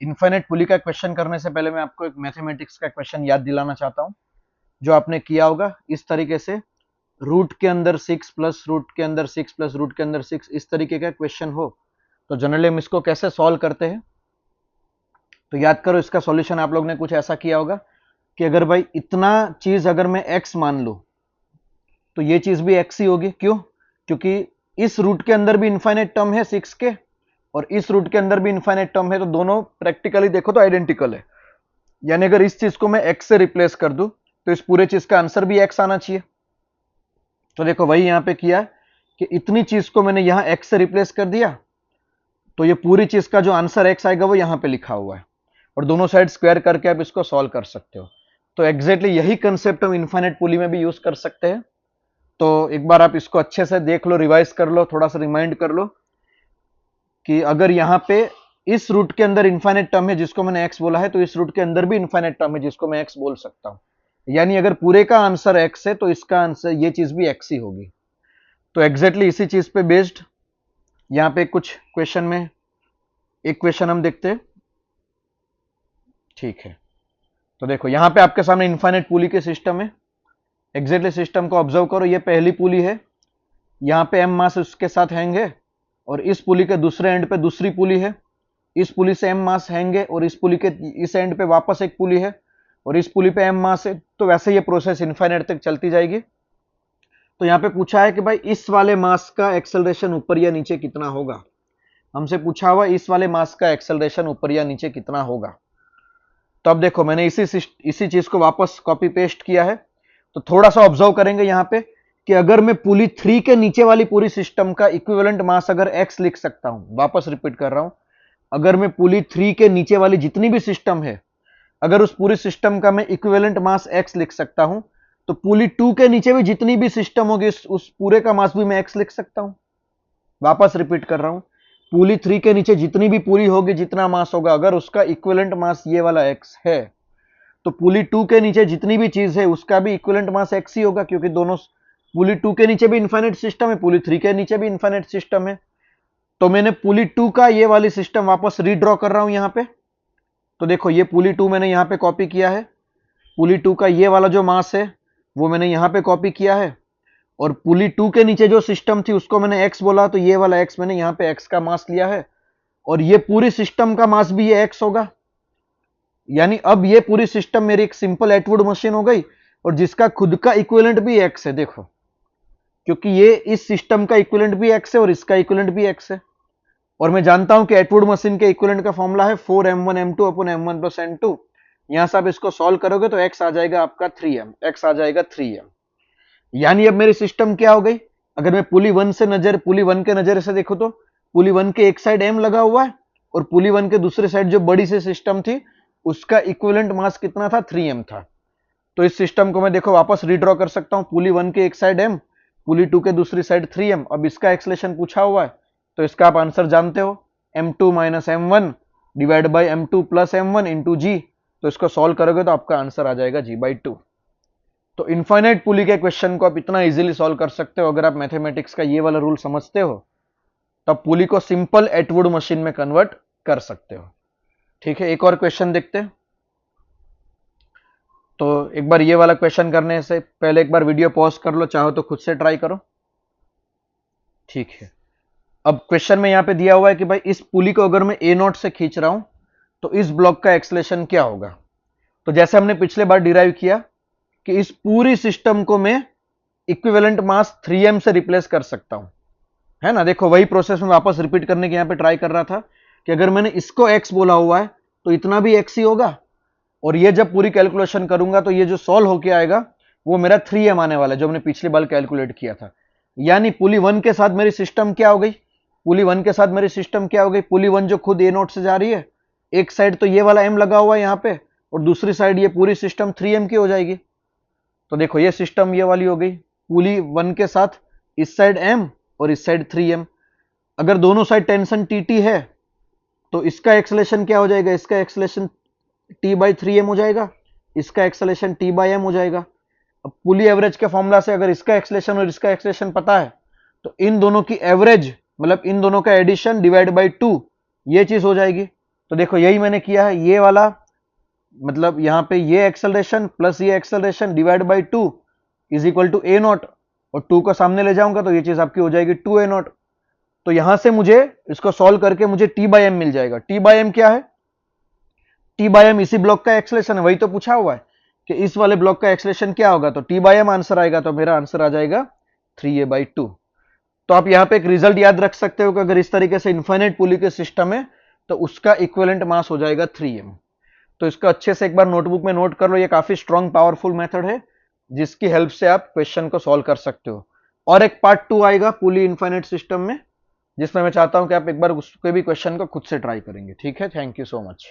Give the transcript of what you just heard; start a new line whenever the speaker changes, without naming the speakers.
Infinite पुली का question करने से पहले मैं आपको एक मैथमेटिक्स का क्वेश्चन याद दिलाना चाहता हूं, जो आपने किया होगा इस तरीके से। रूट के अंदर 6 प्लस रूट के अंदर 6 प्लस रूट के अंदर 6, इस तरीके का क्वेश्चन हो तो जनरली हम इसको कैसे सॉल्व करते हैं। तो याद करो, इसका सॉल्यूशन आप लोग ने कुछ ऐसा किया होगा कि अगर भाई इतना चीज अगर मैं x मान लूं तो ये चीज भी x ही होगी। क्यों? क्योंकि इस रूट के अंदर भी इनफाइनाइट टर्म है 6 के, और इस रूट के अंदर भी इनफाइनाइट टर्म है, तो दोनों प्रैक्टिकली देखो तो आइडेंटिकल है। यानी अगर इस चीज को मैं x से रिप्लेस कर दूं तो इस पूरे चीज का आंसर भी x आना चाहिए। तो देखो वही यहां पे किया कि इतनी चीज को मैंने यहां x से रिप्लेस कर दिया, तो ये पूरी चीज का जो आंसर x आएगा वो यहां पे लिखा हुआ है, और दोनों साइड स्क्वायर करके आप इसको सॉल्व कर सकते हो। तो एग्जैक्टली यही कंसेप्ट हम इनफाइनाइट पुली में भी यूज कर सकते हैं। तो एक बार आप इसको अच्छे से देख लो, रिवाइज कर लो, थोड़ा सा रिमाइंड कर लो कि अगर यहाँ पे इस रूट के अंदर इनफाइनाइट टर्म है जिसको मैंने x बोला है, तो इस रूट के अंदर भी इनफाइनाइट टर्म है जिसको मैं x बोल सकता हूं। यानी अगर पूरे का आंसर x है तो इसका आंसर ये चीज भी x ही होगी। तो एग्जैक्टली इसी चीज पे बेस्ड यहाँ पे कुछ क्वेश्चन में एक क्वेश्चन हम देखते हैं। ठीक है, तो देखो यहाँ पे आपके सामने इनफाइनाइट पुली के सिस्टम है। एग्जैक्टली सिस्टम को ऑब्जर्व करो, ये पहली पुली है, यहाँ पे m मास उसके साथ हैंग है, और इस पुली के दूसरे एंड पे दूसरी पुली है, इस पुली से m मास हैंग है, और इस पुली के इस एंड पे वापस एक पुली है, और इस पुली पे m मास है। तो वैसे ये प्रोसेस इनफाइनाइट तक चलती जाएगी। तो यहाँ पे पूछा है कि भाई इस वाले मास का एक्सेलरेशन ऊपर या नीचे कितना होगा। हमसे पूछा हुआ इस वाले मास का एक्सेलरेशन ऊपर या नीचे कितना होगा। तो अब देखो मैंने इसी चीज को वापस कॉपी पेस्ट किया है। तो थोड़ा सा ऑब्जर्व करेंगे यहाँ पे कि अगर मैं पुली 3 के नीचे वाली पूरी सिस्टम का इक्विवेलेंट मास अगर x लिख सकता हूं, वापस रिपीट कर रहा हूं, अगर मैं पुली 3 के नीचे वाली जितनी भी सिस्टम है, अगर उस पूरी सिस्टम का मैं इक्विवेलेंट मास x लिख सकता हूं, तो पुली 2 के नीचे भी जितनी भी सिस्टम होगी उस पूरे का मास भी मैं x लिख सकता हूं। वापस रिपीट कर रहा हूं, पुली 3 के नीचे जितनी भी पुली होगी, जितना मास होगा, अगर उसका इक्विवेलेंट मास ये वाला x है, तो पुली 2 के नीचे जितनी भी चीज है उसका भी इक्विवेलेंट मास x ही होगा, क्योंकि दोनों पुली 2 के नीचे भी इनफाइनाइट सिस्टम है, पुली 3 के नीचे भी इनफाइनाइट सिस्टम है। तो मैंने पुली 2 का ये वाली सिस्टम वापस रीड्रॉ कर रहा हूं यहां पे। तो देखो ये पुली 2 मैंने यहां पे कॉपी किया है, पुली 2 का ये वाला जो मास है वो मैंने यहां पे कॉपी किया है, और पुली 2 के नीचे जो सिस्टम थी उसको मैंने x बोला, तो ये वाला x मैंने यहां पे x का मास लिया है, और ये पूरी सिस्टम का मास भी ये x होगा। यानी अब ये पूरी सिस्टम मेरी एक सिंपल एटवुड मशीन हो गई, और जिसका खुद का इक्विवेलेंट भी x है। देखो, क्योंकि ये इस सिस्टम का इक्विवेलेंट भी x है और इसका इक्विवेलेंट भी x है, और मैं जानता हूं कि एटवुड मशीन के इक्विवेलेंट का फॉर्मूला है 4m1m2 upon m1 plus n2। यहां से आप इसको सॉल्व करोगे तो x आ जाएगा आपका 3m, x आ जाएगा 3m। यानी अब मेरी सिस्टम क्या हो गई, अगर मैं पुली 1 से पुली 1 के नजर से देखो तो पुली 1 के एक साइड m लगा हुआ है, और पुली 1 के दूसरे साइड जो बड़ी सी सिस्टम थी उसका इक्विवेलेंट मास कितना था, 3m था। तो इस सिस्टम को मैं देखो वापस रीड्रॉ कर सकता हूं, पुली 1 के एक साइड m, पुली 2 के दूसरी साइड 3m। अब इसका एक्सलेशन पूछा हुआ है, तो इसका आप आंसर जानते हो, m2 minus m1 divide by m2 plus m1 into g. तो इसको सॉल्व करोगे तो आपका आंसर आ जाएगा g/2। तो इनफाइनाइट पुली के क्वेश्चन को आप इतना इजीली सॉल्व कर सकते हो अगर आप मैथमेटिक्स का ये वाला रूल समझते हो, तब पुली को सिंपल एटवुड मशीन में कन्वर्ट कर सकते हो। ठीक है, एक और क्वेश्चन देखते हैं। तो एक बार ये वाला क्वेश्चन करने से पहले एक बार वीडियो पॉज कर लो, चाहो तो खुद से ट्राई करो। ठीक है, अब क्वेश्चन में यहां पे दिया हुआ है कि भाई इस पुली को अगर मैं ए नॉट से खींच रहा हूं तो इस ब्लॉक का एक्सलेशन क्या होगा। तो जैसे हमने पिछले बार डिराइव किया कि इस पूरी सिस्टम को मैं इक्विवेलेंट मास 3m से रिप्लेस कर सकता हूं, है ना। देखो वही प्रोसेस में वापस रिपीट करने के यहां पे ट्राई कर रहा था कि अगर मैंने इसको x बोला हुआ है तो इतना भी x ही होगा, और ये जब पूरी कैलकुलेशन करूंगा तो ये जो सॉल्व होके आएगा वो मेरा 3m आने वाला है, जो हमने पिछली बार कैलकुलेट किया था। यानी पुली 1 के साथ मेरी सिस्टम क्या हो गई, पुली 1 के साथ मेरी सिस्टम क्या हो गई, पुली 1 जो खुद ए नोट से जा रही है, एक साइड तो ये वाला m लगा हुआ है यहाँ पे, और दूसरी साइड ये पूरी सिस्टम 3m की हो जाएगी। तो देखो ये सिस्टम ये वाली हो गई, पुली 1 के साथ इस साइड m और इस साइड 3m। अगर दोनों साइड टेंशन tt है तो इसका एक्सलेशन क्या हो जाएगा, इसका एक्सलेशन t/3m हो जाएगा, इसका एक्सलेशन t/m हो जाएगा। अब पुली एवरेज के फॉर्मूला से अगर इसका एक्सलेशन और इसका एक्सलेशन पता है तो इन दोनों की एवरेज मतलब इन दोनों का एडिशन डिवाइड बाई 2 ये चीज हो जाएगी। तो देखो यही मैंने किया है, ये वाला मतलब यहां पे ये एक्सेलरेशन प्लस ये acceleration divide by 2 is equal to a naught, और 2 को सामने ले जाऊंगा तो ये चीज आपकी हो जाएगी 2a0। तो यहां से मुझे इसको सॉल्व करके मुझे टी बाई एम मिल जाएगा। टी बाई एम क्या है? टी बाई एम इसी ब्लॉक का एक्सेलरेशन है, वही तो पूछा हुआ है कि इस वाले ब्लॉक का एक्सेलरेशन क्या होगा, तो टी बाई एम आंसर आएगा, तो मेरा आंसर आ जाएगा 3a/2। तो आप यहां पे एक रिजल्ट याद रख सकते हो कि अगर इस तरीके से इन्फाइनाइट पुली के सिस्टम है तो उसका इक्विवेलेंट मास हो जाएगा 3m। तो इसको अच्छे से एक बार नोटबुक में नोट कर लो, ये काफी स्ट्रॉन्ग पावरफुल मेथड है जिसकी हेल्प से आप क्वेश्चन को सॉल्व कर सकते हो। और एक पार्ट 2 आएगा पुली इन्फाइनाइट सिस्टम में, जिसमें मैं चाहता हूं कि आप एक बार उसके भी क्वेश्चन को खुद से ट्राई करेंगे। ठीक है, थैंक यू सो मच।